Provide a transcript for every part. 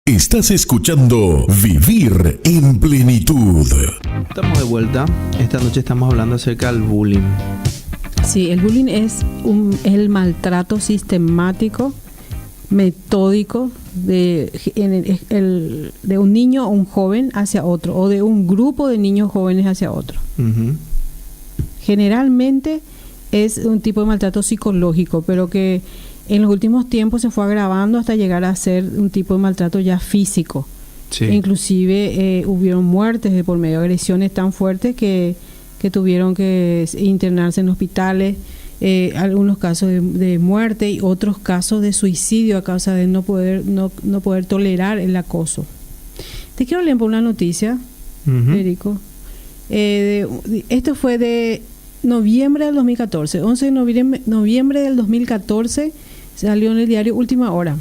Estás escuchando Vivir en Plenitud. Estamos de vuelta. Esta noche estamos hablando acerca del bullying. Sí, el bullying es el maltrato sistemático, metódico de un niño o un joven hacia otro, o de un grupo de niños jóvenes hacia otro. Uh-huh. Generalmente es un tipo de maltrato psicológico, pero que en los últimos tiempos se fue agravando hasta llegar a ser un tipo de maltrato ya físico. Sí. Inclusive hubieron muertes por medio de agresiones tan fuertes que tuvieron que internarse en hospitales, algunos casos de muerte y otros casos de suicidio a causa de no poder tolerar el acoso. Te quiero leer por una noticia, Federico. Esto fue de noviembre del 2014, 11 de noviembre del 2014, salió en el diario Última Hora.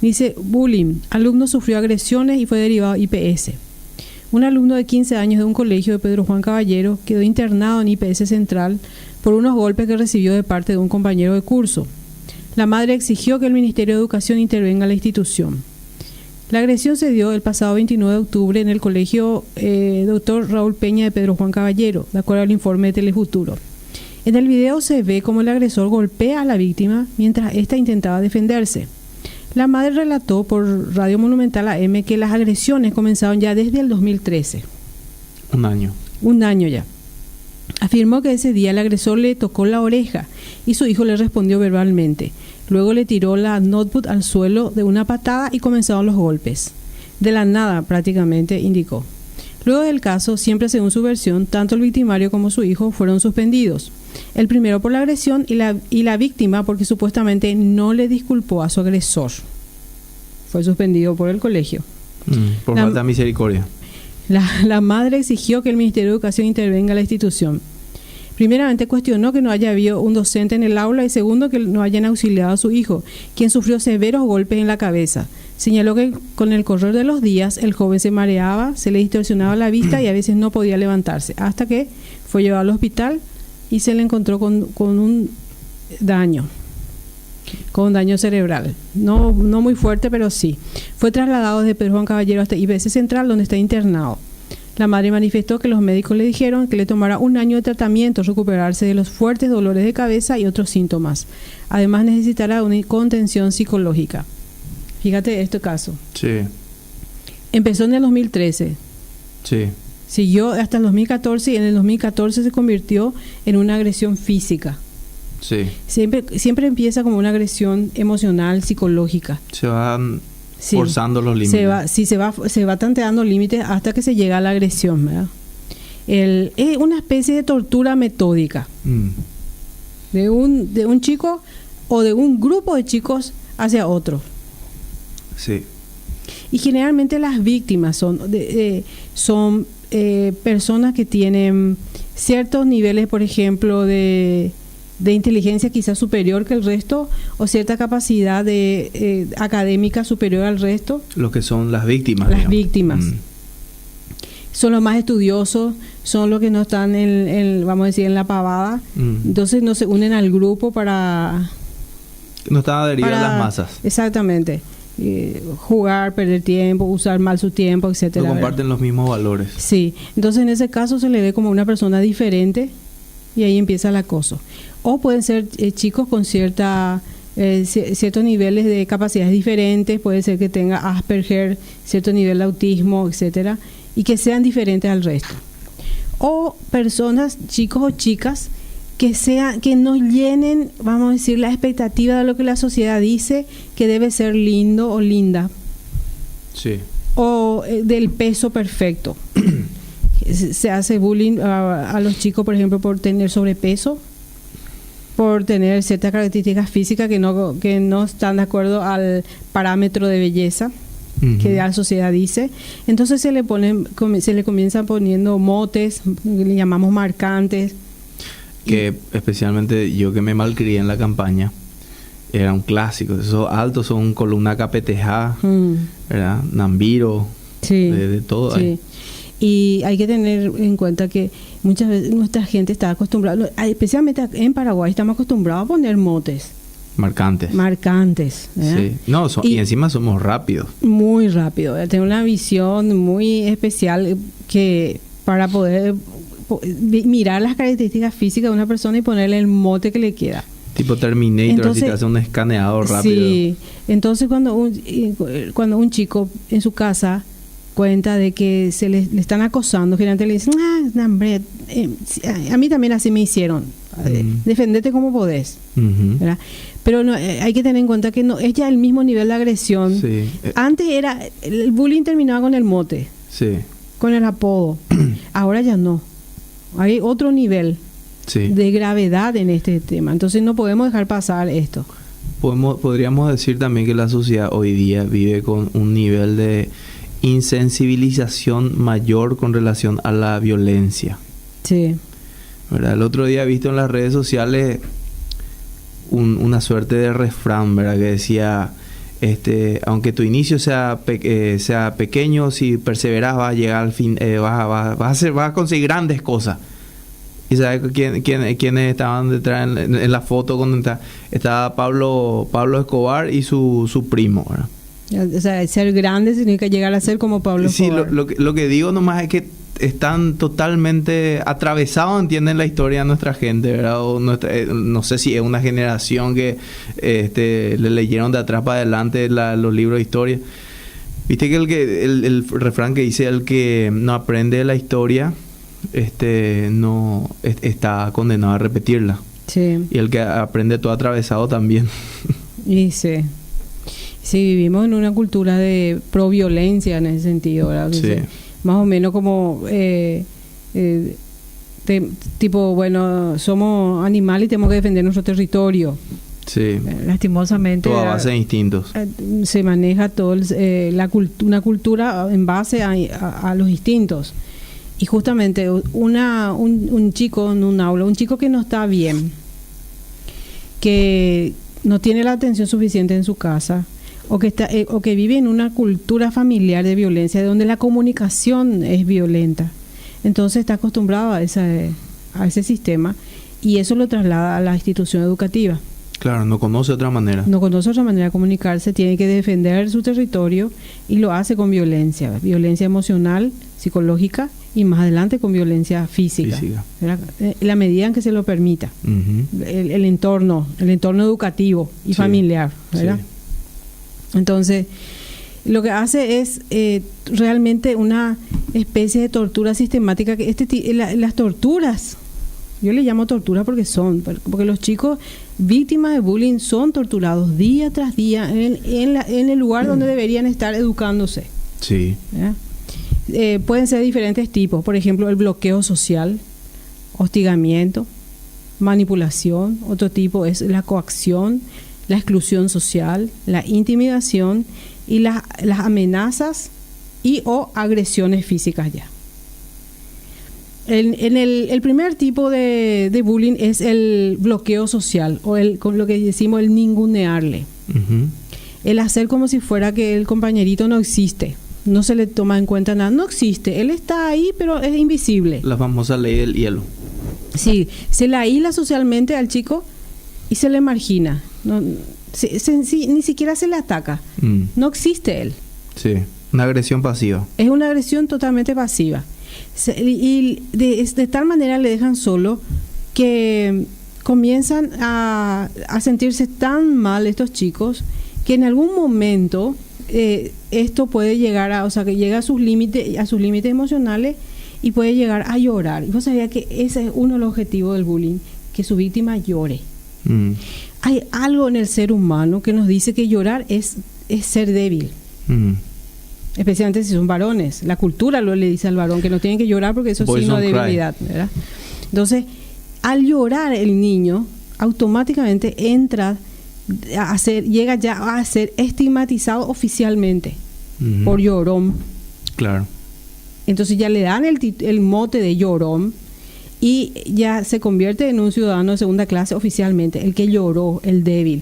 Dice: bullying, alumno sufrió agresiones y fue derivado a IPS. Un alumno de 15 años de un colegio de Pedro Juan Caballero quedó internado en IPS Central por unos golpes que recibió de parte de un compañero de curso. La madre exigió que el Ministerio de Educación intervenga en la institución. La agresión se dio el pasado 29 de octubre en el colegio Dr. Raúl Peña de Pedro Juan Caballero, de acuerdo al informe de Telefuturo. En el video se ve cómo el agresor golpea a la víctima mientras ésta intentaba defenderse. La madre relató por Radio Monumental AM que las agresiones comenzaron ya desde el 2013. Un año. Un año ya. Afirmó que ese día el agresor le tocó la oreja y su hijo le respondió verbalmente. Luego le tiró la notebook al suelo de una patada y comenzaron los golpes. De la nada, prácticamente, indicó. Luego del caso, siempre según su versión, tanto el victimario como su hijo fueron suspendidos. El primero por la agresión y la víctima porque supuestamente no le disculpó a su agresor. Fue suspendido por el colegio. Por falta de misericordia. La madre exigió que el Ministerio de Educación intervenga en la institución. Primeramente cuestionó que no haya habido un docente en el aula y segundo que no hayan auxiliado a su hijo, quien sufrió severos golpes en la cabeza. Señaló que con el correr de los días el joven se mareaba, se le distorsionaba la vista y a veces no podía levantarse, hasta que fue llevado al hospital y se le encontró con un daño cerebral. No muy fuerte, pero sí. Fue trasladado desde Pedro Juan Caballero hasta IPS Central, donde está internado. La madre manifestó que los médicos le dijeron que le tomara un año de tratamiento recuperarse de los fuertes dolores de cabeza y otros síntomas. Además necesitará una contención psicológica. Fíjate este caso. Sí. Empezó en el 2013. Sí. Siguió hasta el 2014 y en el 2014 se convirtió en una agresión física. Sí. Siempre empieza como una agresión emocional, psicológica. Se van forzando los límites. Se va tanteando límites hasta que se llega a la agresión, ¿verdad? Es una especie de tortura metódica de un chico o de un grupo de chicos hacia otro. Sí. Y generalmente las víctimas son personas que tienen ciertos niveles, por ejemplo, de inteligencia quizás superior que el resto o cierta capacidad académica superior al resto. Lo que son las víctimas. Las víctimas. Son los más estudiosos, son los que no están vamos a decir, en la pavada. Entonces no se unen al grupo para... No están adheridos a las masas. Exactamente. Jugar, perder tiempo, usar mal su tiempo, etcétera. No comparten los mismos valores. Sí. Entonces en ese caso se le ve como una persona diferente y ahí empieza el acoso. O pueden ser chicos con ciertos niveles de capacidades diferentes, puede ser que tenga Asperger, cierto nivel de autismo, etcétera, y que sean diferentes al resto. O personas, chicos o chicas, que no llenen, vamos a decir, la expectativa de lo que la sociedad dice que debe ser lindo o linda. Sí. O del peso perfecto. Se hace bullying a los chicos, por ejemplo, por tener sobrepeso, por tener ciertas características físicas que no están de acuerdo al parámetro de belleza que la sociedad dice. Entonces se le comienzan poniendo motes, le llamamos marcantes. Que especialmente yo que me malcrié en la campaña, era un clásico. Esos altos son columna capeteja, ¿verdad? Nambiro, sí, de todo. Sí. Y hay que tener en cuenta que muchas veces nuestra gente está acostumbrada, especialmente en Paraguay, estamos acostumbrados a poner motes. marcantes. marcantes. ¿verdad? Sí. No, y encima somos rápidos. Muy rápido. Tengo una visión muy especial que para poder mirar las características físicas de una persona y ponerle el mote que le queda. Tipo Terminator, Entonces, así te hace un escaneado rápido. Sí. Entonces cuando un chico en su casa cuenta de que le están acosando, generalmente le dicen, no, hombre, a mí también así me hicieron. Defendete como podés. ¿Verdad? Pero no, hay que tener en cuenta que no es ya el mismo nivel de agresión. Sí. Antes era, el bullying terminaba con el mote, Sí. con el apodo. Ahora ya no. Hay otro nivel Sí. de gravedad en este tema. Entonces no podemos dejar pasar esto. Podríamos decir también que la sociedad hoy día vive con un nivel de insensibilización mayor con relación a la violencia. Sí. ¿Verdad? El otro día he visto en las redes sociales una suerte de refrán, ¿verdad? Que decía, aunque tu inicio sea pequeño, si perseveras vas a llegar al fin, vas a conseguir grandes cosas. ¿Y sabes quiénes estaban detrás en la foto? Cuando estaba Pablo Escobar y su primo, ¿verdad? O sea, ser grande significa llegar a ser como Pablo Escobar. Sí, lo que digo nomás es que están totalmente atravesados, entienden la historia de nuestra gente, ¿verdad? O no sé si es una generación que le leyeron de atrás para adelante los libros de historia. Viste que el refrán que dice, el que no aprende de la historia no está condenado a repetirla. Sí. Y el que aprende todo atravesado también. Y sí. Sí, vivimos en una cultura de pro-violencia en ese sentido, ¿verdad? Sí. Más o menos como tipo, bueno, somos animales y tenemos que defender nuestro territorio. Sí. Lastimosamente Todo a base de instintos. se maneja todo una cultura en base a los instintos. Y justamente un chico en un aula, un chico que no está bien, que no tiene la atención suficiente en su casa, o que vive en una cultura familiar de violencia, donde la comunicación es violenta, entonces está acostumbrado a ese sistema, y eso lo traslada a la institución educativa. Claro, no conoce otra manera. No conoce otra manera de comunicarse, tiene que defender su territorio y lo hace con violencia emocional, psicológica y más adelante con violencia física. En la medida en que se lo permita. Uh-huh. El entorno educativo y familiar, ¿verdad? Sí. Entonces, lo que hace es realmente una especie de tortura sistemática, que las torturas, yo le llamo tortura porque los chicos víctimas de bullying son torturados día tras día en el lugar donde deberían estar educándose. Sí. Pueden ser diferentes tipos, por ejemplo, el bloqueo social, hostigamiento, manipulación. Otro tipo es la coacción, la exclusión social, la intimidación y las amenazas o agresiones físicas ya. El primer tipo de bullying es el bloqueo social, o con lo que decimos el ningunearle. Uh-huh. El hacer como si fuera que el compañerito no existe, no se le toma en cuenta nada, no existe, él está ahí pero es invisible. La famosa ley del hielo. Sí, se le aísla socialmente al chico y se le margina, ni siquiera se le ataca, no existe él. Sí, una agresión pasiva. Es una agresión totalmente pasiva. Y de tal manera le dejan solo que comienzan a sentirse tan mal estos chicos que en algún momento esto puede llegar que llega a sus límites emocionales y puede llegar a llorar. Y vos sabías que ese es uno de los objetivos del bullying, que su víctima llore. Hay algo en el ser humano que nos dice que llorar es ser débil. Especialmente si son varones. La cultura le dice al varón que no tienen que llorar porque eso es signo de debilidad, ¿verdad? Entonces, al llorar el niño, automáticamente llega ya a ser estigmatizado oficialmente por llorón. Claro. Entonces ya le dan el mote de llorón y ya se convierte en un ciudadano de segunda clase oficialmente, el que lloró, el débil.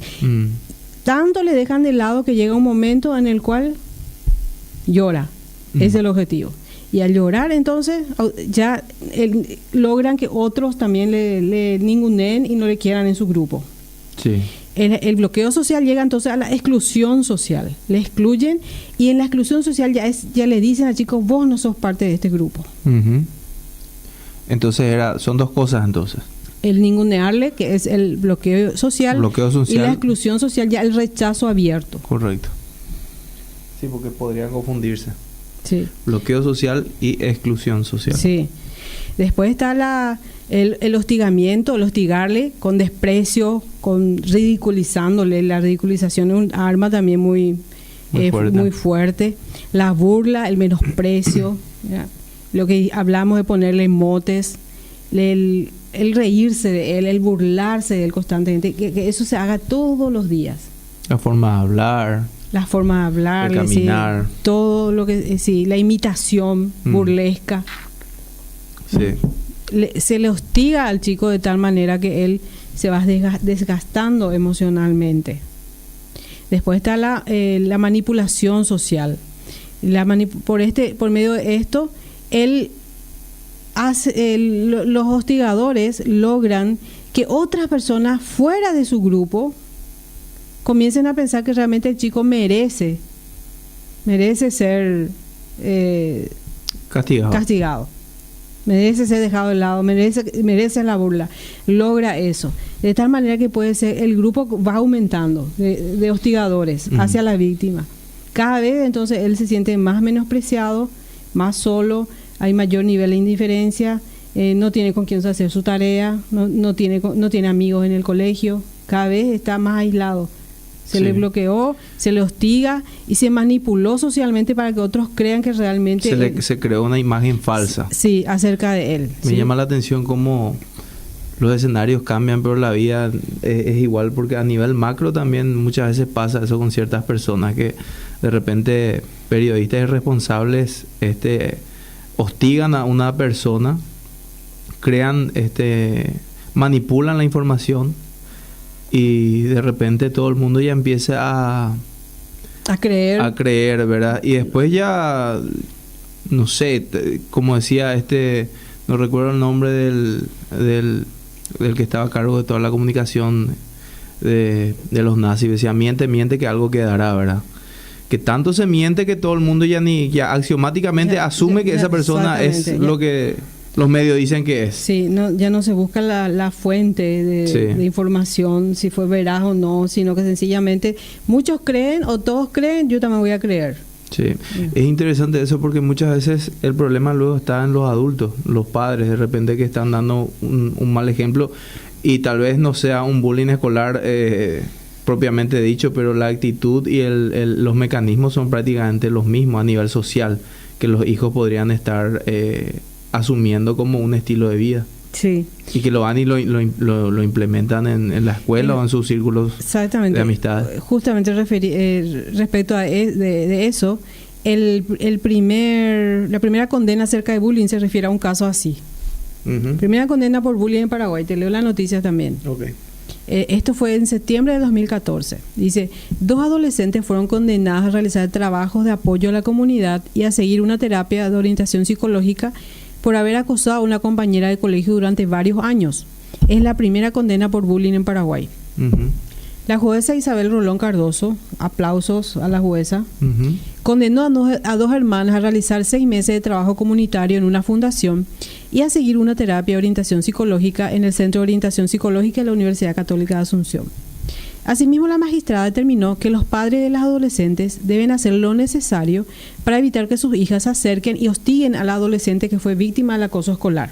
Tanto le dejan de lado que llega un momento en el cual llora. Es el objetivo. Y al llorar, entonces, ya logran que otros también le ninguneen y no le quieran en su grupo. Sí. El bloqueo social llega entonces a la exclusión social. Le excluyen y en la exclusión social ya le dicen al chico, vos no sos parte de este grupo. Ujú. Entonces son dos cosas entonces. El ningunearle, que es el bloqueo social, y la exclusión social, ya el rechazo abierto. Correcto. Sí, porque podría confundirse. Sí. Bloqueo social y exclusión social. Sí. Después está el hostigamiento, el hostigarle con desprecio, con ridiculizándole. La ridiculización es un arma también muy fuerte. La burla, el menosprecio, ¿ya? Lo que hablamos de ponerle motes, el reírse de él, el burlarse de él constantemente, que eso se haga todos los días. La forma de hablar. La forma de hablar, de caminar. Sí, todo lo que, sí, la imitación burlesca. Sí. Se le hostiga al chico de tal manera que él se va desgastando emocionalmente. Después está la manipulación social. Por medio de esto, los hostigadores logran que otras personas fuera de su grupo comiencen a pensar que realmente el chico merece ser castigado. Merece ser dejado de lado, merece la burla. Logra eso. De tal manera que puede ser, el grupo va aumentando de hostigadores hacia la víctima. Cada vez entonces él se siente más menospreciado, más solo, hay mayor nivel de indiferencia, no tiene con quién hacer su tarea, no tiene amigos en el colegio, cada vez está más aislado. Se le bloqueó, se le hostiga y se manipuló socialmente para que otros crean que realmente... Se creó una imagen falsa. Sí, acerca de él. Me llama la atención cómo los escenarios cambian, pero la vida es igual, porque a nivel macro también muchas veces pasa eso con ciertas personas, que de repente periodistas irresponsables hostigan a una persona, manipulan la información, y de repente todo el mundo ya empieza a creer, ¿verdad? Y después ya, no sé, como decía no recuerdo el nombre del que estaba a cargo de toda la comunicación de los nazis, decía, miente que algo quedará, ¿verdad? Que tanto se miente que todo el mundo ya axiomáticamente asume que esa persona es lo que los medios dicen que es. Sí, ya no se busca la fuente de información, si fue veraz o no, sino que sencillamente muchos creen o todos creen, yo también voy a creer. Sí, es interesante eso, porque muchas veces el problema luego está en los adultos, los padres, de repente, que están dando un mal ejemplo, y tal vez no sea un bullying escolar propiamente dicho, pero la actitud y los mecanismos son prácticamente los mismos a nivel social, que los hijos podrían estar asumiendo como un estilo de vida. Sí. Y que lo van y lo implementan en la escuela o en sus círculos de amistad. Justamente respecto de eso, la primera condena acerca de bullying se refiere a un caso así. Primera condena por bullying en Paraguay. Te leo las noticias también. Okay. Esto fue en septiembre de 2014. Dice, 2 adolescentes fueron condenados a realizar trabajos de apoyo a la comunidad y a seguir una terapia de orientación psicológica por haber acosado a una compañera de colegio durante varios años. Es la primera condena por bullying en Paraguay. La jueza Isabel Rolón Cardoso, aplausos a la jueza, condenó a 2 hermanas a realizar 6 meses de trabajo comunitario en una fundación y a seguir una terapia de orientación psicológica en el Centro de Orientación Psicológica de la Universidad Católica de Asunción. Asimismo, la magistrada determinó que los padres de las adolescentes deben hacer lo necesario para evitar que sus hijas se acerquen y hostiguen a la adolescente que fue víctima del acoso escolar.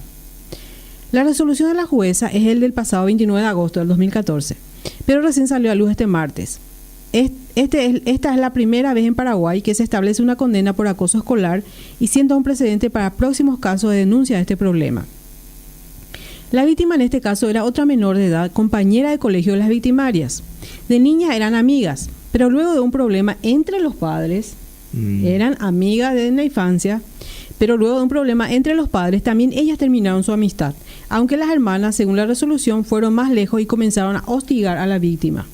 La resolución de la jueza es el del pasado 29 de agosto del 2014, pero recién salió a luz este martes. Esta es la primera vez en Paraguay que se establece una condena por acoso escolar y sienta un precedente para próximos casos de denuncia de este problema. La víctima en este caso era otra menor de edad, compañera de colegio de las victimarias. De niña eran amigas, pero luego de un problema entre los padres, eran amigas desde la infancia, pero luego de un problema entre los padres también ellas terminaron su amistad, aunque las hermanas, según la resolución, fueron más lejos y comenzaron a hostigar a la víctima.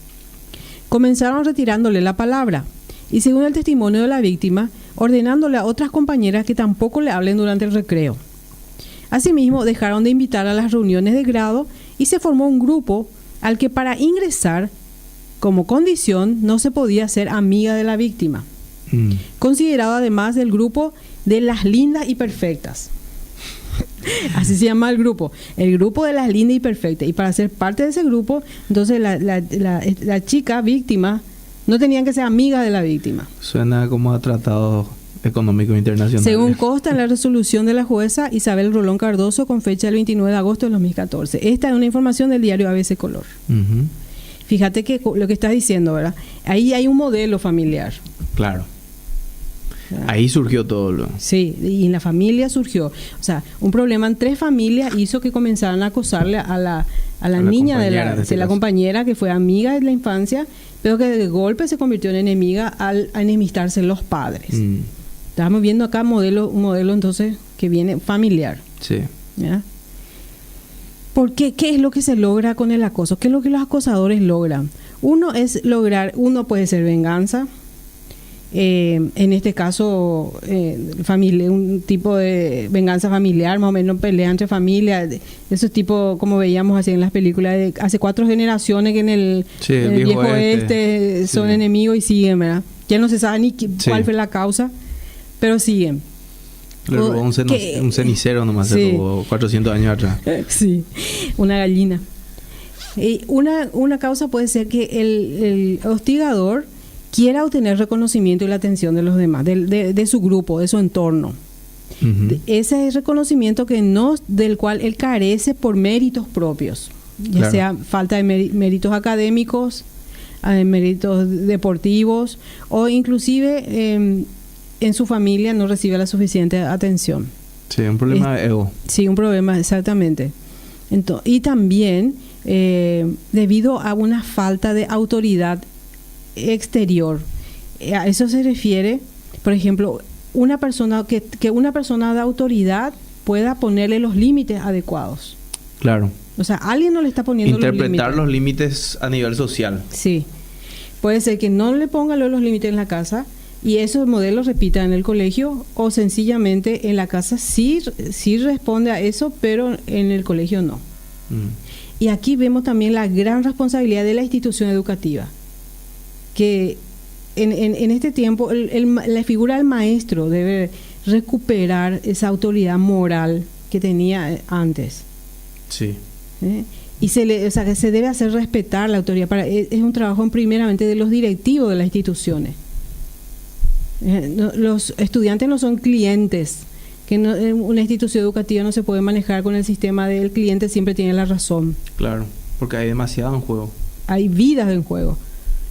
Comenzaron retirándole la palabra y, según el testimonio de la víctima, ordenándole a otras compañeras que tampoco le hablen durante el recreo. Asimismo, dejaron de invitar a las reuniones de grado y se formó un grupo al que, para ingresar, Como condición, no se podía ser amiga de la víctima. Considerado además del grupo de las lindas y perfectas. Así se llama el grupo de las lindas y perfectas. Y para ser parte de ese grupo, entonces la chica víctima no tenían que ser amiga de la víctima. Suena como a tratado económico internacional. Según consta en la resolución de la jueza Isabel Rolón Cardoso con fecha del 29 de agosto de 2014. Esta es una información del diario ABC Color. Fíjate que lo que estás diciendo, ¿verdad? Ahí hay un modelo familiar. Claro. Ahí surgió todo. Sí, y en la familia surgió. O sea, un problema en 3 familias hizo que comenzaran a acosarle a la niña de la compañera que fue amiga de la infancia, pero que de golpe se convirtió en enemiga al enemistarse los padres. Estamos viendo acá un modelo entonces que viene familiar. Sí. ¿Ya? ¿Por qué? ¿Qué es lo que se logra con el acoso? ¿Qué es lo que los acosadores logran? Uno puede ser venganza. En este caso, un tipo de venganza familiar, más o menos pelea entre familias, esos tipos como veíamos así en las películas de hace 4 generaciones que en el viejo oeste son enemigos y siguen, ¿verdad? Ya no se sabe ni cuál fue la causa, pero siguen. Le robó un cenicero nomás, se robó 400 años atrás. Sí, una gallina. Y una causa puede ser que el hostigador quiera obtener reconocimiento y la atención de los demás, de su grupo, de su entorno. Ese es reconocimiento del cual él carece por méritos propios, ya sea falta de méritos académicos, méritos deportivos, o inclusive en su familia no recibe la suficiente atención. Sí, un problema de ego. Sí, un problema, exactamente. Y también debido a una falta de autoridad exterior. A eso se refiere, por ejemplo, que una persona de autoridad pueda ponerle los límites adecuados. Claro. O sea, alguien no le está poniendo interpretar los límites a nivel social. Sí. Puede ser que no le ponga los límites en la casa y esos modelos repita en el colegio, o sencillamente en la casa sí responde a eso, pero en el colegio no. Y aquí vemos también la gran responsabilidad de la institución educativa, que en este tiempo la figura del maestro debe recuperar esa autoridad moral que tenía antes. Sí. Y que se debe hacer respetar la autoridad. Es un trabajo primeramente de los directivos de las instituciones. Los estudiantes no son clientes, una institución educativa no se puede manejar con el sistema del cliente siempre tiene la razón. Claro, porque hay demasiado en juego. Hay vidas en juego.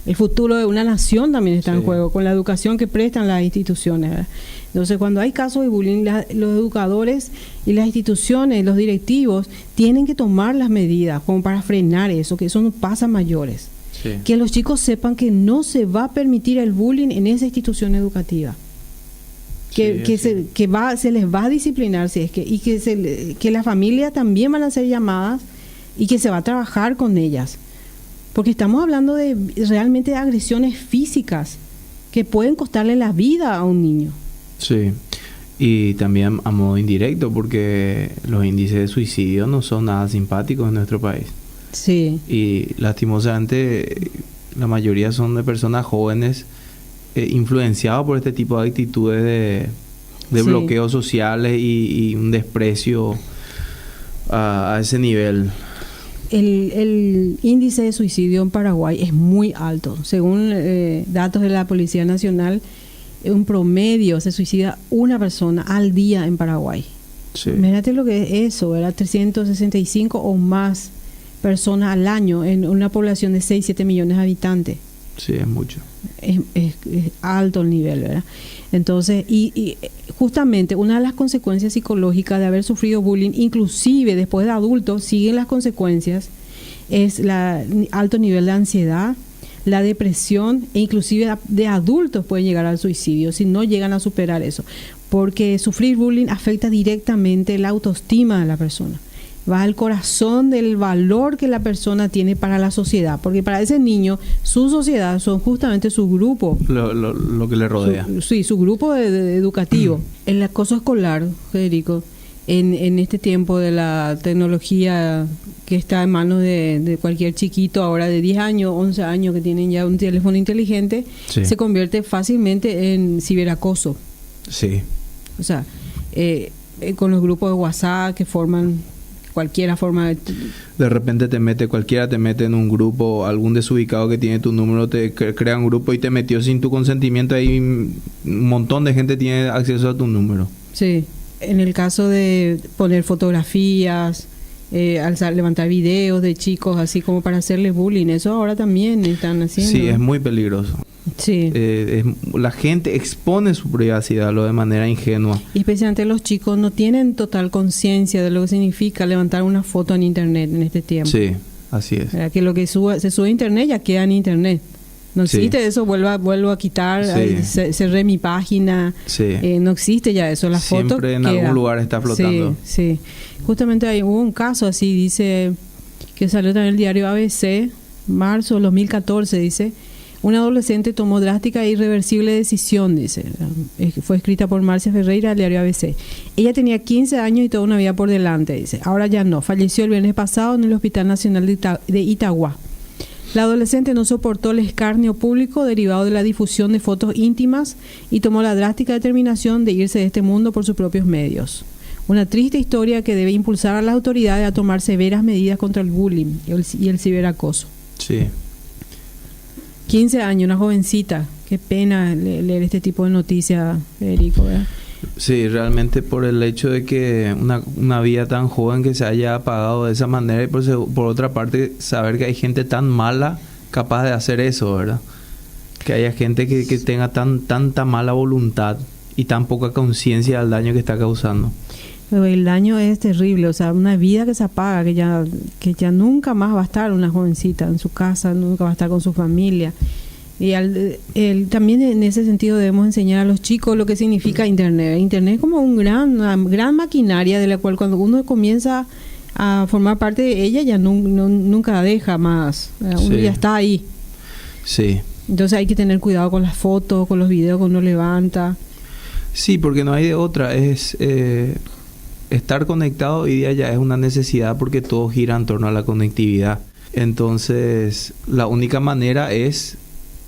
El futuro de una nación también está en juego con la educación que prestan las instituciones, ¿verdad? Entonces, cuando hay casos de bullying, los educadores y las instituciones, los directivos, tienen que tomar las medidas como para frenar eso, que eso no pasa a mayores. Sí. Que los chicos sepan que no se va a permitir el bullying en esa institución educativa. Se les va a disciplinar si es que las familias también van a ser llamadas y que se va a trabajar con ellas. Porque estamos hablando de realmente de agresiones físicas que pueden costarle la vida a un niño. Sí, y también a modo indirecto, porque los índices de suicidio no son nada simpáticos en nuestro país. Sí. Y lastimosamente la mayoría son de personas jóvenes influenciados por este tipo de actitudes de bloqueos sociales y un desprecio a ese nivel. El índice de suicidio en Paraguay es muy alto. Según datos de la Policía Nacional, un promedio se suicida una persona al día en Paraguay. Sí. Imagínate lo que es eso, ¿verdad? 365 o más personas al año en una población de 6-7 millones de habitantes. Sí, es mucho. Es alto el nivel, ¿verdad? Entonces, y justamente una de las consecuencias psicológicas de haber sufrido bullying, inclusive después de adultos, siguen las consecuencias, es alto nivel de ansiedad, la depresión, e inclusive de adultos pueden llegar al suicidio si no llegan a superar eso, porque sufrir bullying afecta directamente la autoestima de la persona. Va al corazón del valor que la persona tiene para la sociedad, porque para ese niño su sociedad son justamente su grupo, lo que le rodea. Su grupo educativo. El acoso escolar, Federico, en este tiempo de la tecnología que está en manos de cualquier chiquito ahora de 10 años, 11 años que tienen ya un teléfono inteligente, Sí. se convierte fácilmente en ciberacoso. Sí. O sea, con los grupos de WhatsApp que forman cualquiera forma De repente cualquiera te mete en un grupo, algún desubicado que tiene tu número te crea un grupo y te metió sin tu consentimiento, ahí un montón de gente tiene acceso a tu número. Sí, en el caso de poner fotografías, levantar videos de chicos así como para hacerles bullying, eso ahora también están haciendo. Sí, es muy peligroso. Sí. La gente expone su privacidad lo de manera ingenua. Y especialmente los chicos no tienen total conciencia de lo que significa levantar una foto en internet en este tiempo. Sí, así es. Que lo que se sube a internet ya queda en internet. No Sí. existe eso, vuelvo a quitar, Sí. cerré mi página. Sí. No existe ya eso, la foto Siempre en queda. algún lugar está flotando. Sí, sí. Justamente hubo un caso así, dice, que salió también el diario ABC, marzo de 2014, dice, un adolescente tomó drástica e irreversible decisión, dice. Fue escrita por Marcia Ferreira del diario ABC. Ella tenía 15 años y toda una vida por delante, dice. Ahora ya no. Falleció el viernes pasado en el Hospital Nacional de Itagua. La adolescente no soportó el escarnio público derivado de la difusión de fotos íntimas y tomó la drástica determinación de irse de este mundo por sus propios medios. Una triste historia que debe impulsar a las autoridades a tomar severas medidas contra el bullying y el ciberacoso. Sí. 15 años, una jovencita. Qué pena leer este tipo de noticias, Federico, ¿verdad? Sí, realmente por el hecho de que una vida tan joven que se haya apagado de esa manera y por otra parte saber que hay gente tan mala capaz de hacer eso, ¿verdad? Que haya gente que tenga tanta mala voluntad y tan poca conciencia del daño que está causando. Pero el daño es terrible, o sea, una vida que se apaga, que ya nunca más va a estar una jovencita en su casa, nunca va a estar con su familia. Y también en ese sentido debemos enseñar a los chicos lo que significa Internet. Internet es como una gran maquinaria de la cual cuando uno comienza a formar parte de ella ya nunca deja más. Uno ya está ahí. Sí. Entonces hay que tener cuidado con las fotos, con los videos que uno levanta. Sí, porque no hay de otra. Es estar conectado hoy día ya es una necesidad porque todo gira en torno a la conectividad. Entonces, la única manera es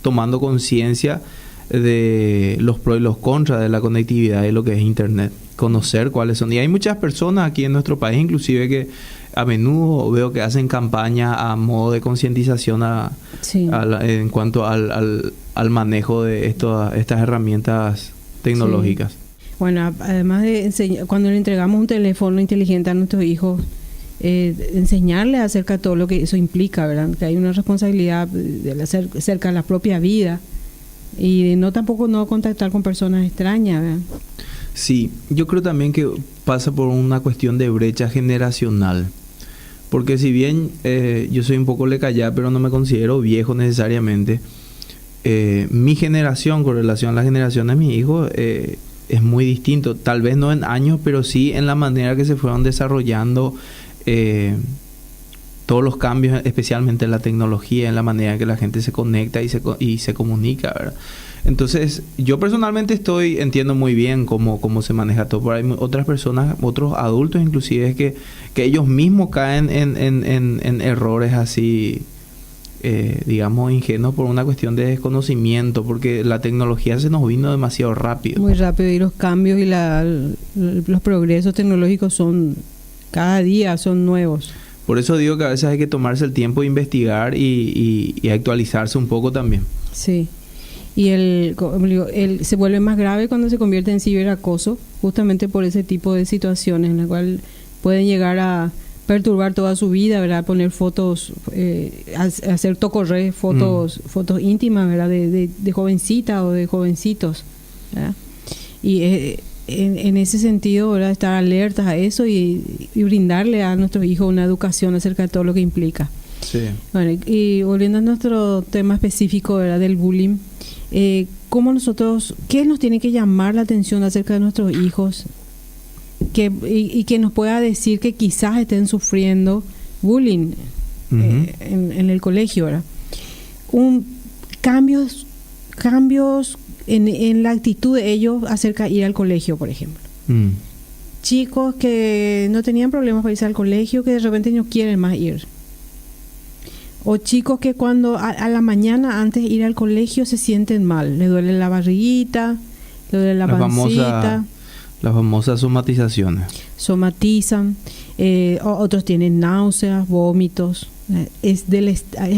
tomando conciencia de los pros y los contras de la conectividad y lo que es Internet. Conocer cuáles son. Y hay muchas personas aquí en nuestro país, inclusive, que a menudo veo que hacen campaña a modo de concientización en cuanto al manejo de estas herramientas tecnológicas. Sí. Bueno, además de enseñar, cuando le entregamos un teléfono inteligente a nuestros hijos, enseñarles acerca de todo lo que eso implica, ¿verdad? Que hay una responsabilidad acerca de la propia vida y tampoco no contactar con personas extrañas, ¿verdad? Sí, yo creo también que pasa por una cuestión de brecha generacional. Porque si bien yo soy un poco lecallá, pero no me considero viejo necesariamente, mi generación con relación a la generación de mis hijos es muy distinto. Tal vez no en años, pero sí en la manera que se fueron desarrollando todos los cambios, especialmente en la tecnología, en la manera en que la gente se conecta y se comunica, ¿verdad? Entonces, yo personalmente entiendo muy bien cómo se maneja todo, pero hay otras personas, otros adultos inclusive, que ellos mismos caen en errores así, digamos, ingenuos por una cuestión de desconocimiento, porque la tecnología se nos vino demasiado rápido. Muy rápido, y los cambios y los progresos tecnológicos cada día son nuevos. Por eso digo que a veces hay que tomarse el tiempo de investigar y actualizarse un poco también. Sí. Y se vuelve más grave cuando se convierte en ciberacoso, justamente por ese tipo de situaciones en las cuales pueden llegar a perturbar toda su vida, ¿verdad? Poner fotos, hacer tocorre, fotos íntimas, ¿verdad? De jovencita o de jovencitos, ¿verdad? Y en ese sentido, ¿verdad? Estar alertas a eso y brindarle a nuestros hijos una educación acerca de todo lo que implica. Sí. Bueno, y volviendo a nuestro tema específico, ¿verdad? Del bullying, ¿qué nos tiene que llamar la atención acerca de nuestros hijos y que nos pueda decir que quizás estén sufriendo bullying en el colegio, ¿verdad? Cambios en la actitud de ellos acerca de ir al colegio, por ejemplo. chicos que no tenían problemas para irse al colegio, que de repente no quieren más ir. O chicos que cuando a la mañana antes de ir al colegio se sienten mal, les duele la barriguita, les duele la pancita. Las famosas somatizaciones. Somatizan, otros tienen náuseas, vómitos. Es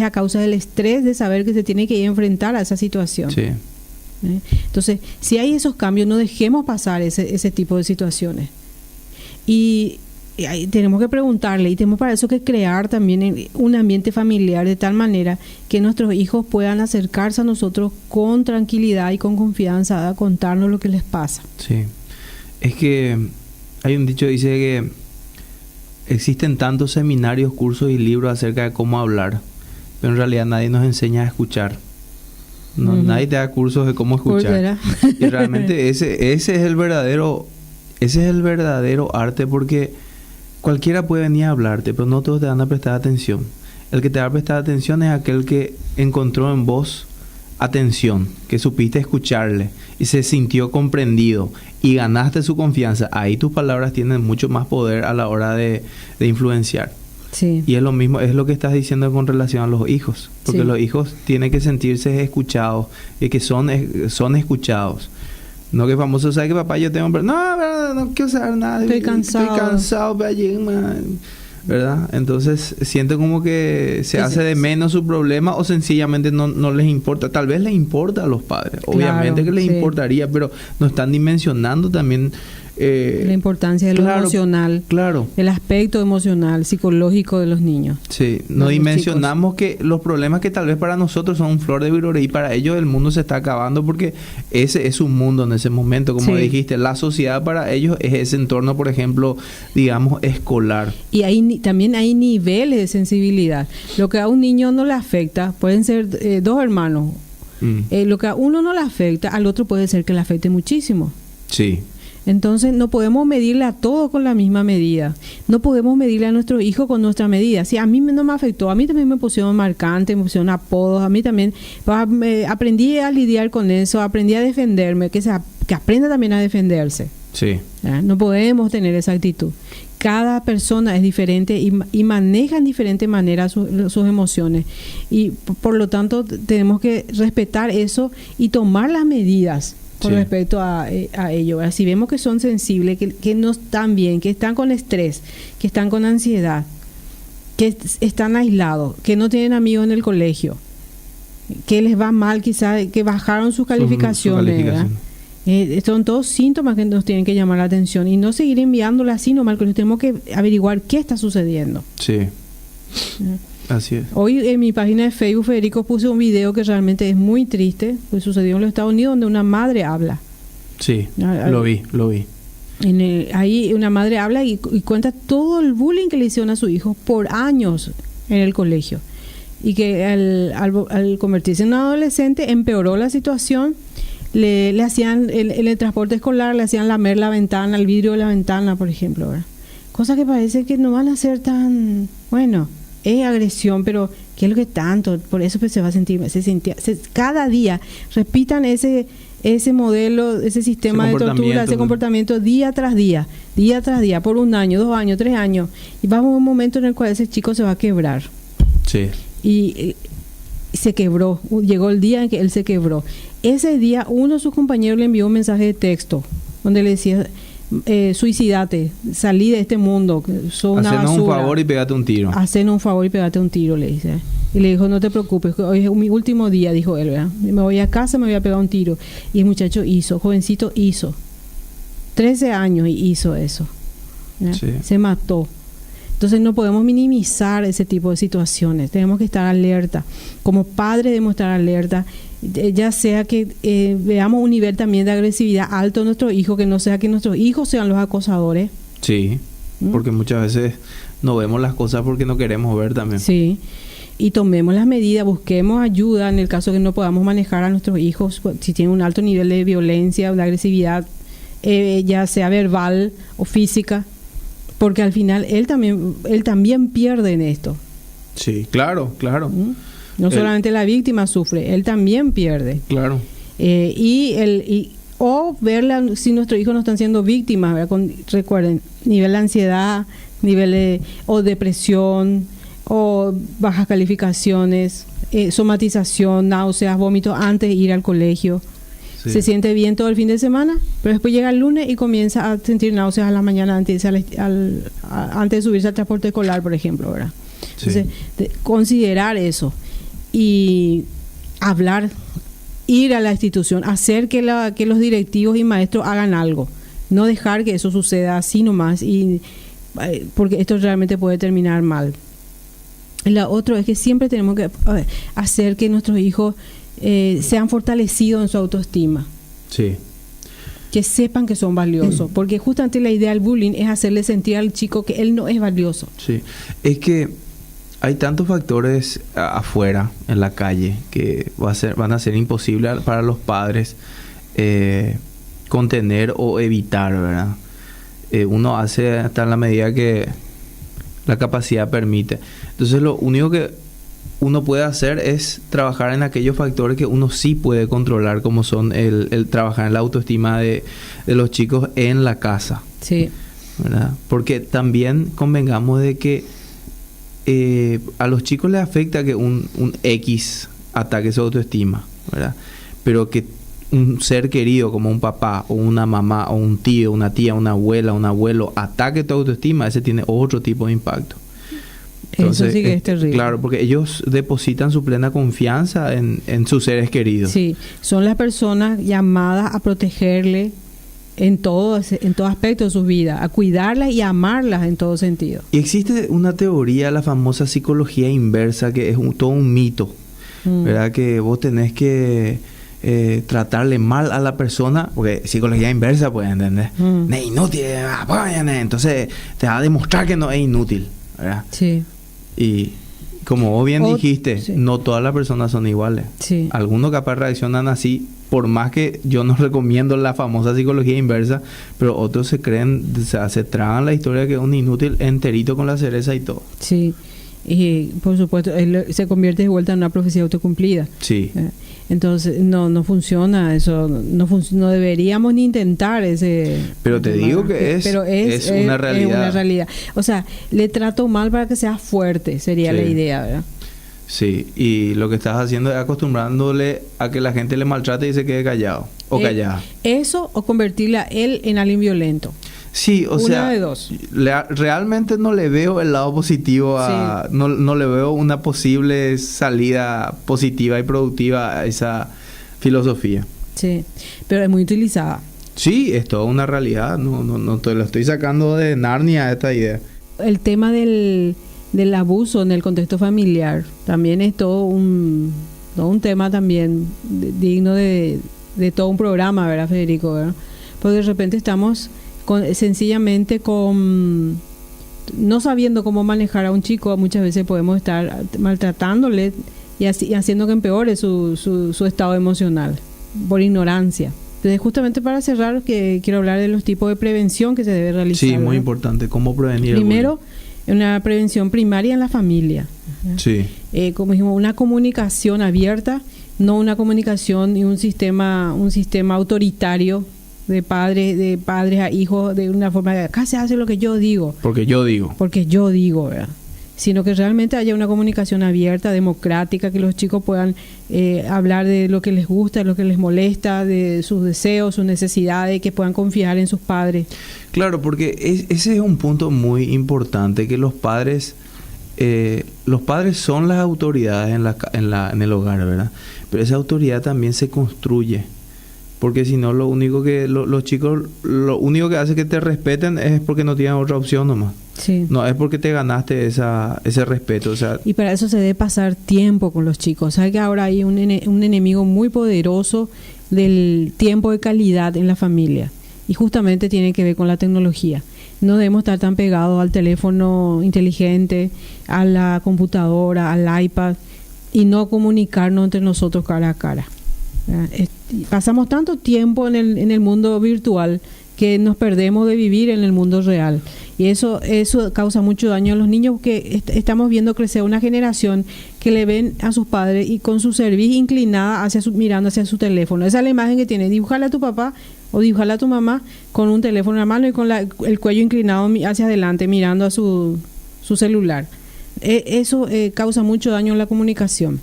a causa del estrés de saber que se tiene que ir a enfrentar a esa situación. Sí. Entonces, si hay esos cambios, no dejemos pasar ese tipo de situaciones. Y tenemos que preguntarle, y tenemos para eso que crear también un ambiente familiar de tal manera que nuestros hijos puedan acercarse a nosotros con tranquilidad y con confianza a contarnos lo que les pasa. Sí. Es que hay un dicho que dice que existen tantos seminarios, cursos y libros acerca de cómo hablar, pero en realidad nadie nos enseña a escuchar. No, nadie te da cursos de cómo escuchar. Y realmente ese es el verdadero arte, porque cualquiera puede venir a hablarte, pero no todos te van a prestar atención. El que te va a prestar atención es aquel que encontró en vos atención, que supiste escucharle y se sintió comprendido y ganaste su confianza. Ahí tus palabras tienen mucho más poder a la hora de influenciar. Sí. Y es lo mismo, es lo que estás diciendo con relación a los hijos, porque sí, los hijos tienen que sentirse escuchados y que son escuchados. No que famoso, ¿sabes que papá yo tengo? No quiero saber nada. Estoy cansado, ¿verdad? Entonces siento como que se hace de menos su problema, o sencillamente no les importa. Tal vez les importa a los padres, claro, obviamente que les importaría, pero no están dimensionando también la importancia de lo emocional, claro, el aspecto emocional, psicológico de los niños. Sí, no dimensionamos que los problemas que tal vez para nosotros son un flor de virore y para ellos el mundo se está acabando, porque ese es su mundo en ese momento, como dijiste, la sociedad para ellos es ese entorno, por ejemplo, digamos, escolar. Y también hay niveles de sensibilidad. Lo que a un niño no le afecta, pueden ser dos hermanos, lo que a uno no le afecta, al otro puede ser que le afecte muchísimo. Sí. Entonces no podemos medirle a todo con la misma medida. No podemos medirle a nuestro hijo con nuestra medida. Si a mí no me afectó, a mí también me pusieron marcantes, me pusieron apodos, a mí también aprendí a lidiar con eso, aprendí a defenderme, que aprenda también a defenderse. Sí. No podemos tener esa actitud. Cada persona es diferente y maneja en diferente manera sus emociones. Y por lo tanto tenemos que respetar eso y tomar las medidas con respecto a ello. Si vemos que son sensibles, que no están bien, que están con estrés, que están con ansiedad, que están aislados, que no tienen amigos en el colegio, que les va mal, quizás que bajaron sus calificaciones, son todos síntomas que nos tienen que llamar la atención y no seguir enviándole así nomás, que tenemos que averiguar qué está sucediendo. Sí. Así es. Hoy en mi página de Facebook, Federico, puse un video que realmente es muy triste, pues sucedió en los Estados Unidos, donde una madre habla. Sí, lo vi. Ahí una madre habla y cuenta todo el bullying que le hicieron a su hijo por años en el colegio. Y que al convertirse en un adolescente empeoró la situación. Le hacían, en el transporte escolar, le hacían lamer la ventana, el vidrio de la ventana, por ejemplo, ¿verdad? Cosas que parece que no van a ser tan... Bueno, es agresión, pero ¿qué es lo que tanto? Por eso pues se va a sentir, cada día repitan ese modelo, ese sistema de tortura, ese comportamiento día tras día, por 1 año, 2 años, 3 años, y vamos a un momento en el cual ese chico se va a quebrar. Sí. Y se quebró, llegó el día en que él se quebró. Ese día uno de sus compañeros le envió un mensaje de texto donde le decía: suicídate, salí de este mundo, sos una basura. Hacenos un favor y pegate un tiro. Hacenos un favor y pegate un tiro, le dice. Y le dijo: no te preocupes, hoy es mi último día, dijo él, ¿verdad? Me voy a casa, me voy a pegar un tiro. Y el muchacho jovencito hizo 13 años y hizo eso. Sí. Se mató. Entonces no podemos minimizar ese tipo de situaciones. Tenemos que estar alerta. Como padres debemos estar alerta, ya sea que veamos un nivel también de agresividad alto en nuestros hijos, que no sea que nuestros hijos sean los acosadores. Sí, porque muchas veces no vemos las cosas porque no queremos ver también. Sí, y tomemos las medidas, busquemos ayuda en el caso que no podamos manejar a nuestros hijos, si tienen un alto nivel de violencia o de agresividad, ya sea verbal o física. Porque al final él también pierde en esto. Sí, claro. No solamente la víctima sufre, él también pierde. Claro. Y O ver si nuestros hijos no están siendo víctimas, ¿verdad? Recuerden, nivel de ansiedad, o depresión, o bajas calificaciones, somatización, náuseas, vómitos antes de ir al colegio. Sí. Se siente bien todo el fin de semana, pero después llega el lunes y comienza a sentir náuseas a la mañana antes de subirse al transporte escolar, por ejemplo, ¿verdad? Sí. Entonces, considerar eso y hablar, ir a la institución, hacer que los directivos y maestros hagan algo, no dejar que eso suceda así nomás, porque esto realmente puede terminar mal. La otra es que siempre tenemos que hacer que nuestros hijos sean fortalecidos en su autoestima. Sí. Que sepan que son valiosos, porque justamente la idea del bullying es hacerle sentir al chico que él no es valioso. Sí, es que hay tantos factores afuera, en la calle, que van a ser imposibles para los padres contener o evitar, ¿verdad? Uno hace hasta en la medida que la capacidad permite. Entonces lo único que uno puede hacer es trabajar en aquellos factores que uno sí puede controlar, como son el trabajar en la autoestima de los chicos en la casa. Sí. ¿Verdad? Porque también convengamos de que a los chicos les afecta que un X ataque su autoestima, ¿verdad? Pero que un ser querido como un papá o una mamá o un tío, una tía, una abuela, un abuelo ataque tu autoestima, ese tiene otro tipo de impacto. Entonces, eso sí que es terrible. Claro, porque ellos depositan su plena confianza en sus seres queridos. Sí, son las personas llamadas a protegerle en todo aspecto de su vida, a cuidarlas y a amarlas en todo sentido. Y existe una teoría, la famosa psicología inversa, que es todo un mito, ¿verdad? Que vos tenés que tratarle mal a la persona, porque psicología inversa, puedes entender. No es inútil, entonces te va a demostrar que no es inútil, ¿verdad? Sí. Y como vos bien dijiste, sí, no todas las personas son iguales. Sí. Algunos capaz reaccionan así, por más que yo no recomiendo la famosa psicología inversa, pero otros se tragan la historia que es un inútil enterito con la cereza y todo. Sí, y por supuesto, él se convierte de vuelta en una profecía autocumplida. Sí. Entonces, no funciona eso, no deberíamos ni intentar ese... Pero te digo que es una realidad. Es una realidad. O sea, le trato mal para que sea fuerte, sería la idea, ¿verdad? Sí, y lo que estás haciendo es acostumbrándole a que la gente le maltrate y se quede callado o callada. Eso o convertirle a él en alguien violento. Sí, o sea, una de dos. Realmente no le veo el lado positivo no le veo una posible salida positiva y productiva a esa filosofía. Sí, pero es muy utilizada. Sí, es toda una realidad, no te lo estoy sacando de Narnia esta idea. El tema del abuso en el contexto familiar también es todo un tema también digno de todo un programa, ¿verdad, Federico? ¿Verdad? Porque de repente estamos sencillamente no sabiendo cómo manejar a un chico, muchas veces podemos estar maltratándole y haciendo que empeore su estado emocional por ignorancia. Entonces, justamente para cerrar, que quiero hablar de los tipos de prevención que se debe realizar. Sí, muy importante. ¿Cómo prevenir? Primero, una prevención primaria en la familia. Sí. Como dijimos, una comunicación abierta, no una comunicación y un sistema autoritario de padres a hijos de una forma de acá se hace lo que yo digo. Porque yo digo, ¿verdad? Sino que realmente haya una comunicación abierta, democrática, que los chicos puedan hablar de lo que les gusta, de lo que les molesta, de sus deseos, sus necesidades, que puedan confiar en sus padres. Claro, porque ese es un punto muy importante, que los padres son las autoridades en el hogar, ¿verdad? Pero esa autoridad también se construye. Porque si no, lo único que los chicos, lo único que hace que te respeten es porque no tienen otra opción nomás. Sí. No es porque te ganaste ese respeto. O sea, y para eso se debe pasar tiempo con los chicos. ¿Sabes que ahora hay un enemigo muy poderoso del tiempo de calidad en la familia? Y justamente tiene que ver con la tecnología. No debemos estar tan pegados al teléfono inteligente, a la computadora, al iPad, y no comunicarnos entre nosotros cara a cara. Pasamos tanto tiempo en el mundo virtual que nos perdemos de vivir en el mundo real. Y eso causa mucho daño a los niños, que estamos viendo crecer una generación que le ven a sus padres y con su cerviz inclinada mirando hacia su teléfono. Esa es la imagen que tiene. Dibújala a tu papá o dibújala a tu mamá con un teléfono en la mano y con el cuello inclinado hacia adelante mirando a su celular. Eso causa mucho daño en la comunicación.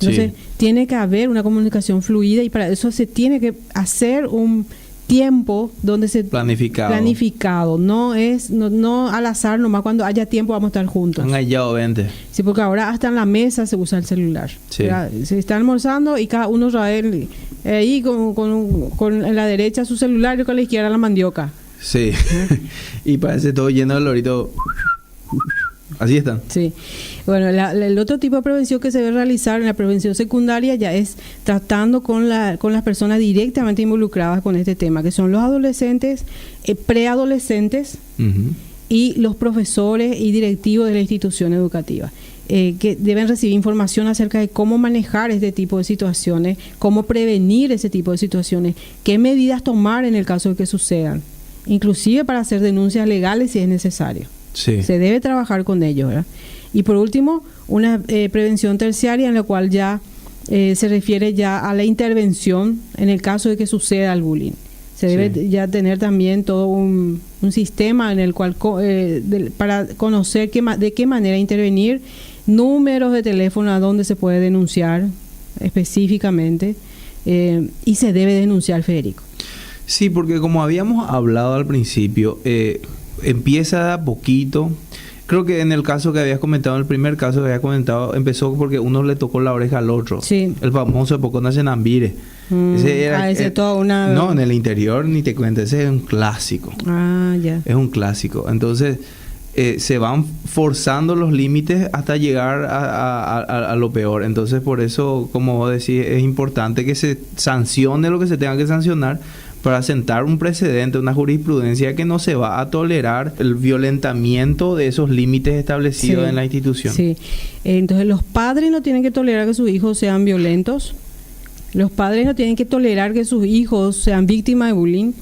Entonces, tiene que haber una comunicación fluida, y para eso se tiene que hacer un tiempo donde se planificado, no al azar, nomás cuando haya tiempo vamos a estar juntos. Engallado, vente. Sí, porque ahora hasta en la mesa se usa el celular. Sí. Se está almorzando y cada uno trae ahí con en la derecha su celular y con la izquierda la mandioca. Sí. Y parece todo lleno de lorito. Así están. Sí. Bueno, el otro tipo de prevención que se debe realizar en la prevención secundaria ya es tratando con las personas directamente involucradas con este tema, que son los adolescentes, preadolescentes, y los profesores y directivos de la institución educativa, que deben recibir información acerca de cómo manejar este tipo de situaciones, cómo prevenir ese tipo de situaciones, qué medidas tomar en el caso de que sucedan, inclusive para hacer denuncias legales si es necesario. Sí. Se debe trabajar con ellos, ¿verdad? Y por último, una prevención terciaria en la cual ya se refiere ya a la intervención en el caso de que suceda el bullying. Se debe ya tener también todo un sistema en el cual para conocer de qué manera intervenir, números de teléfono a donde se puede denunciar específicamente, y se debe denunciar, Federico. Sí, porque como habíamos hablado al principio, empieza de a poquito. Creo que en el caso que habías comentado, en el primer caso que habías comentado, empezó porque uno le tocó la oreja al otro. Sí. El famoso Poco Nacenambire. Ese toda una... No, en el interior ni te cuento, ese es un clásico. Ya. Es un clásico. Entonces, se van forzando los límites hasta llegar a lo peor. Entonces, por eso, como vos decís, es importante que se sancione lo que se tenga que sancionar, para sentar un precedente, una jurisprudencia que no se va a tolerar el violentamiento de esos límites establecidos en la institución. Sí, entonces los padres no tienen que tolerar que sus hijos sean violentos, los padres no tienen que tolerar que sus hijos sean víctimas de bullying,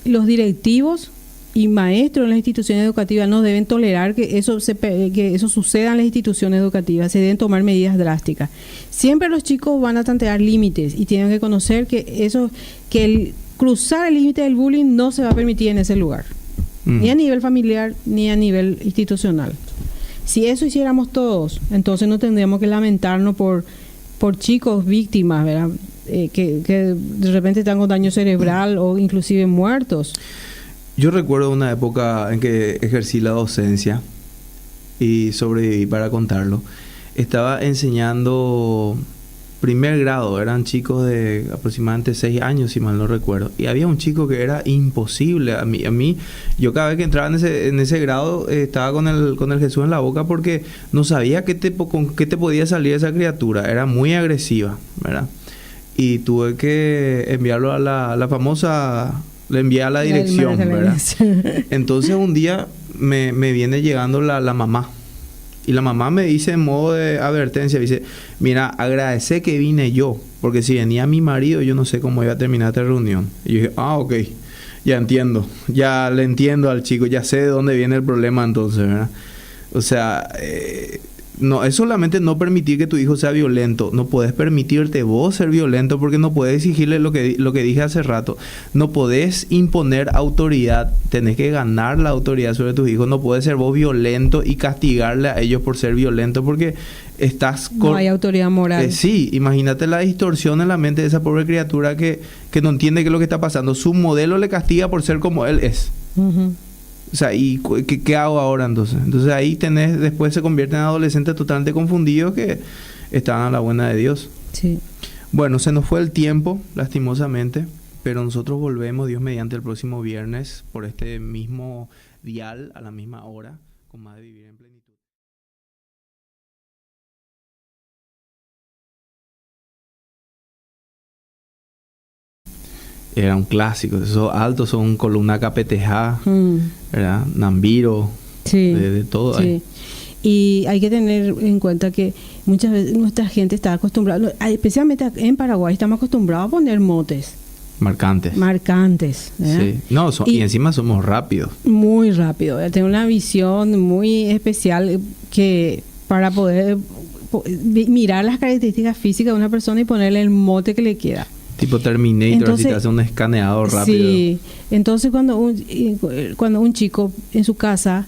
los directivos y maestros en las instituciones educativas no deben tolerar que eso suceda en las instituciones educativas, se deben tomar medidas drásticas. Siempre los chicos van a tantear límites y tienen que conocer que cruzar el límite del bullying no se va a permitir en ese lugar, ni a nivel familiar ni a nivel institucional. Si eso hiciéramos todos, entonces no tendríamos que lamentarnos por chicos víctimas, ¿verdad? Que de repente están con daño cerebral o inclusive muertos. Yo recuerdo una época en que ejercí la docencia y sobreviví para contarlo. Estaba enseñando primer grado, eran chicos de aproximadamente 6 años, si mal no recuerdo, y había un chico que era imposible. A mí yo cada vez que entraba en ese grado estaba con el Jesús en la boca, porque no sabía con qué te podía salir esa criatura. Era muy agresiva, ¿verdad? Y tuve que enviarlo a la famosa, le envié a la dirección, ¿verdad? Entonces un día me viene llegando la mamá. Y la mamá me dice en modo de advertencia, dice, mira, agradece que vine yo, porque si venía mi marido, yo no sé cómo iba a terminar esta reunión. Y yo dije, ok, ya entiendo, ya le entiendo al chico, ya sé de dónde viene el problema entonces, ¿verdad? O sea, no es solamente no permitir que tu hijo sea violento, no puedes permitirte vos ser violento, porque no puedes exigirle lo que dije hace rato, no podés imponer autoridad, tenés que ganar la autoridad sobre tus hijos, no puedes ser vos violento y castigarle a ellos por ser violento, porque estás no hay autoridad moral. Sí, imagínate la distorsión en la mente de esa pobre criatura que no entiende qué es lo que está pasando. Su modelo le castiga por ser como él es. O sea, ¿y qué hago ahora entonces? Entonces ahí después se convierten en adolescentes totalmente confundidos que están a la buena de Dios. Sí. Bueno, se nos fue el tiempo, lastimosamente, pero nosotros volvemos, Dios mediante, el próximo viernes por este mismo dial, a la misma hora, con más de Vivir en Plenitud. Era un clásico, esos altos son columna KPTH, ¿verdad? Nambiro, de todo. Sí. Ahí. Y hay que tener en cuenta que muchas veces nuestra gente está acostumbrada, especialmente en Paraguay, estamos acostumbrados a poner motes. marcantes, ¿verdad? Sí. No, y encima somos rápidos. Muy rápido, ¿verdad? Tengo una visión muy especial que para poder mirar las características físicas de una persona y ponerle el mote que le queda. Tipo Terminator, entonces, así te hace un escaneador rápido. Sí, entonces cuando un chico en su casa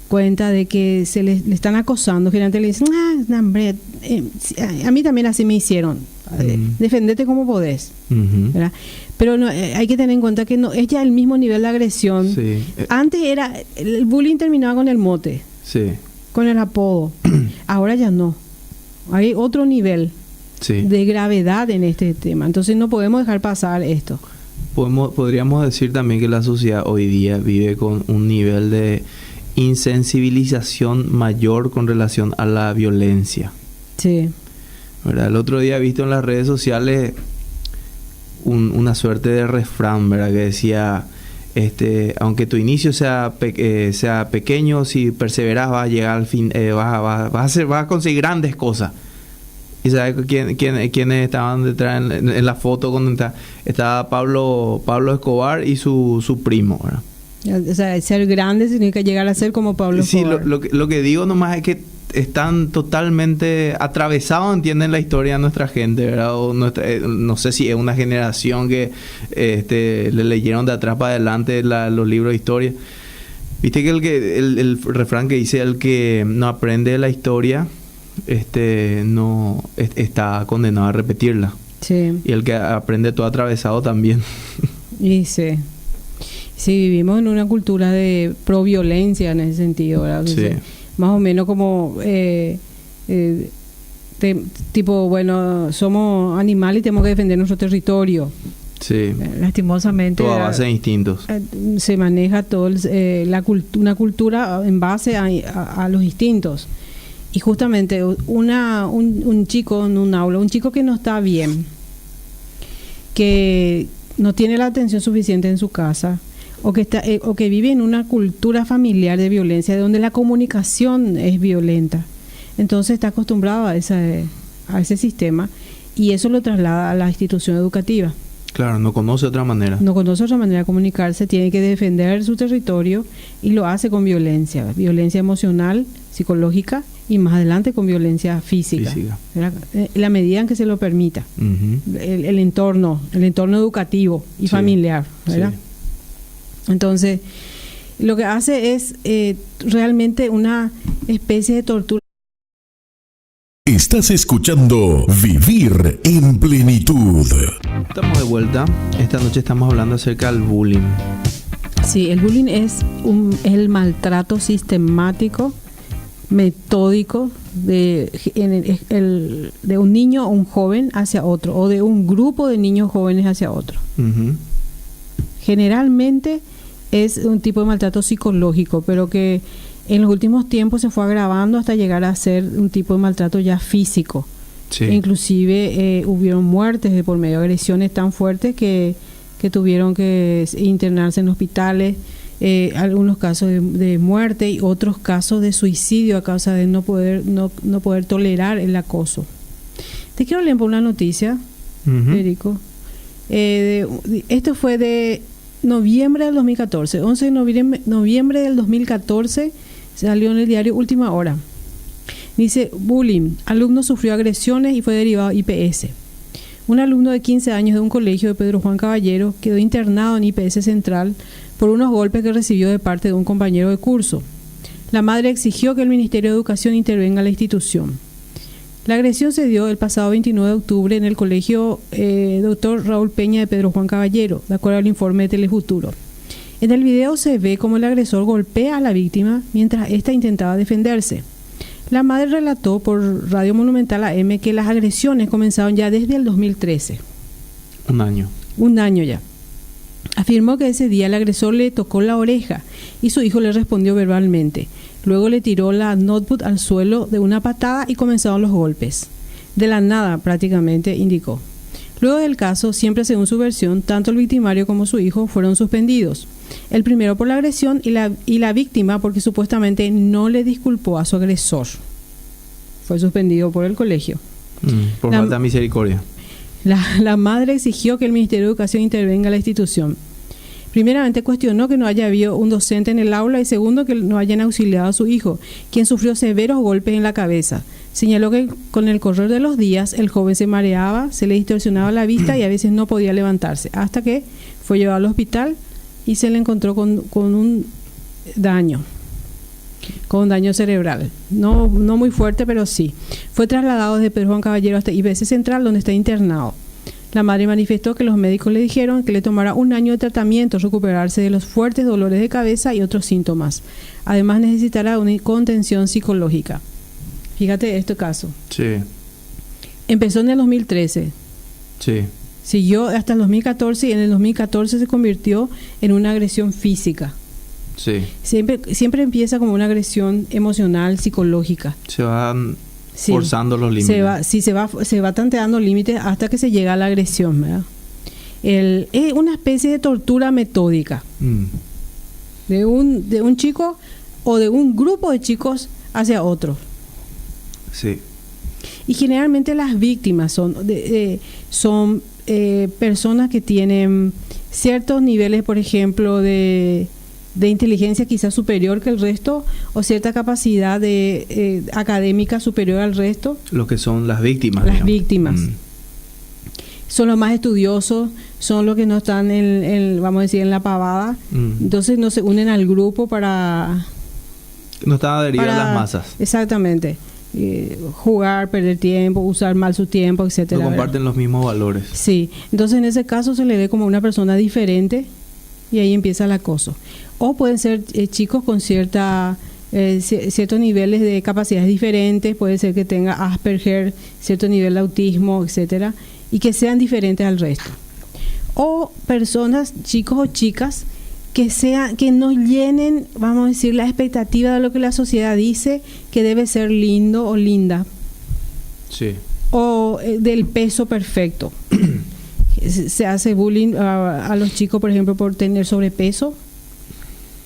cuenta de que le están acosando, generalmente le dicen, no, hombre, a mí también así me hicieron. Defendete como podés. ¿Verdad? Pero no, hay que tener en cuenta que no es ya el mismo nivel de agresión. Sí. Antes el bullying terminaba con el mote, sí, con el apodo. Ahora ya no. Hay otro nivel de gravedad en este tema. Entonces no podemos dejar pasar esto. Podríamos decir también que la sociedad hoy día vive con un nivel de insensibilización mayor con relación a la violencia. Sí. ¿Verdad? El otro día he visto en las redes sociales una suerte de refrán, ¿verdad? Que decía, aunque tu inicio sea pequeño, si perseveras vas a llegar al fin, vas a conseguir grandes cosas. ¿Y sabes quiénes estaban detrás en la foto? Cuando estaba Pablo Escobar y su primo, ¿verdad? O sea, ser grande significa llegar a ser como Pablo Escobar. Sí, lo que digo nomás es que están totalmente atravesados, entienden la historia de nuestra gente, ¿verdad? O no sé si es una generación que le leyeron de atrás para adelante los libros de historia. Viste que el refrán que dice, el que no aprende la historia no está condenado a repetirla. Sí. Y el que aprende todo atravesado también. Y sí. Sí, vivimos en una cultura de pro-violencia en ese sentido, ¿verdad? Sí. Más o menos como tipo, bueno, somos animales y tenemos que defender nuestro territorio. Sí. Lastimosamente. Todo a base de instintos. Se maneja una cultura en base a los instintos. Y justamente un chico en un aula, un chico que no está bien, que no tiene la atención suficiente en su casa, o que vive en una cultura familiar de violencia, donde la comunicación es violenta. Entonces está acostumbrado a ese sistema y eso lo traslada a la institución educativa. Claro, no conoce otra manera. No conoce otra manera de comunicarse, tiene que defender su territorio y lo hace con violencia emocional, psicológica y más adelante con violencia física. En la medida en que se lo permita. Uh-huh. El entorno educativo y familiar, ¿verdad? Sí. Entonces, lo que hace es realmente una especie de tortura. Estás escuchando Vivir en Plenitud. Estamos de vuelta. Esta noche estamos hablando acerca del bullying. Sí, el bullying es el maltrato sistemático, metódico de un niño o un joven hacia otro, o de un grupo de niños jóvenes hacia otro. Uh-huh. Generalmente es un tipo de maltrato psicológico, pero que en los últimos tiempos se fue agravando hasta llegar a ser un tipo de maltrato ya físico. Sí. Inclusive hubieron muertes de por medio de agresiones tan fuertes que tuvieron que internarse en hospitales, algunos casos de muerte y otros casos de suicidio a causa de no poder tolerar el acoso. Te quiero leer por una noticia, uh-huh. Federico. Esto fue de noviembre del 2014, 11 de noviembre del 2014, salió en el diario Última Hora. Dice, bullying, alumno sufrió agresiones y fue derivado a IPS. Un alumno de 15 años de un colegio de Pedro Juan Caballero quedó internado en IPS Central por unos golpes que recibió de parte de un compañero de curso. La madre exigió que el Ministerio de Educación intervenga en la institución. La agresión se dio el pasado 29 de octubre en el colegio Dr. Raúl Peña de Pedro Juan Caballero, de acuerdo al informe de Telefuturo. En el video se ve cómo el agresor golpea a la víctima mientras ésta intentaba defenderse. La madre relató por Radio Monumental AM que las agresiones comenzaron ya desde el 2013. Un año ya. Afirmó que ese día el agresor le tocó la oreja y su hijo le respondió verbalmente. Luego le tiró la notebook al suelo de una patada y comenzaron los golpes. De la nada, prácticamente, indicó. Luego del caso, siempre según su versión, tanto el victimario como su hijo fueron suspendidos. El primero por la agresión y la víctima porque supuestamente no le disculpó a su agresor. Fue suspendido por el colegio. Por falta de misericordia. La madre exigió que el Ministerio de Educación intervenga en la institución. Primeramente cuestionó que no haya habido un docente en el aula y segundo que no hayan auxiliado a su hijo, quien sufrió severos golpes en la cabeza. Señaló que con el correr de los días el joven se mareaba, se le distorsionaba la vista y a veces no podía levantarse, hasta que fue llevado al hospital y se le encontró con un daño cerebral. No muy fuerte, pero sí. Fue trasladado desde Pedro Juan Caballero hasta IPS Central, donde está internado. La madre manifestó que los médicos le dijeron que le tomará 1 año de tratamiento recuperarse de los fuertes dolores de cabeza y otros síntomas. Además necesitará una contención psicológica. Fíjate este caso. Sí. Empezó en el 2013. Sí. Siguió hasta el 2014 y en el 2014 se convirtió en una agresión física. Sí. Siempre empieza como una agresión emocional, psicológica. Se van Sí. forzando los límites. Se va tanteando límites hasta que se llega a la agresión, ¿verdad? Es una especie de tortura metódica de un chico o de un grupo de chicos hacia otro. Sí. Y generalmente las víctimas son personas que tienen ciertos niveles, por ejemplo, de inteligencia quizás superior que el resto o cierta capacidad académica superior al resto. Lo que son las víctimas. Las digamos. víctimas. Son los más estudiosos, son los que no están vamos a decir, en la pavada. Entonces no se unen al grupo para... No están adheridos a las masas. Exactamente. Jugar, perder tiempo, usar mal su tiempo, etcétera. No comparten los mismos valores. Sí. Entonces en ese caso se le ve como una persona diferente y ahí empieza el acoso. O pueden ser chicos con ciertos niveles de capacidades diferentes, puede ser que tenga Asperger, cierto nivel de autismo, etcétera, y que sean diferentes al resto. O personas, chicos o chicas, que no llenen, vamos a decir, la expectativa de lo que la sociedad dice que debe ser lindo o linda. Sí. O del peso perfecto. Se hace bullying a los chicos, por ejemplo, por tener sobrepeso,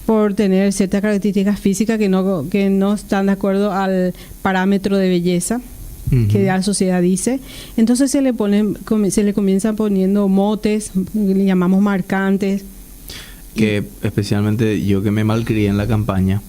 por tener ciertas características físicas que no están de acuerdo al parámetro de belleza que la sociedad dice. Entonces se le comienzan poniendo motes, le llamamos marcantes. Que especialmente yo que me malcrié en la campaña,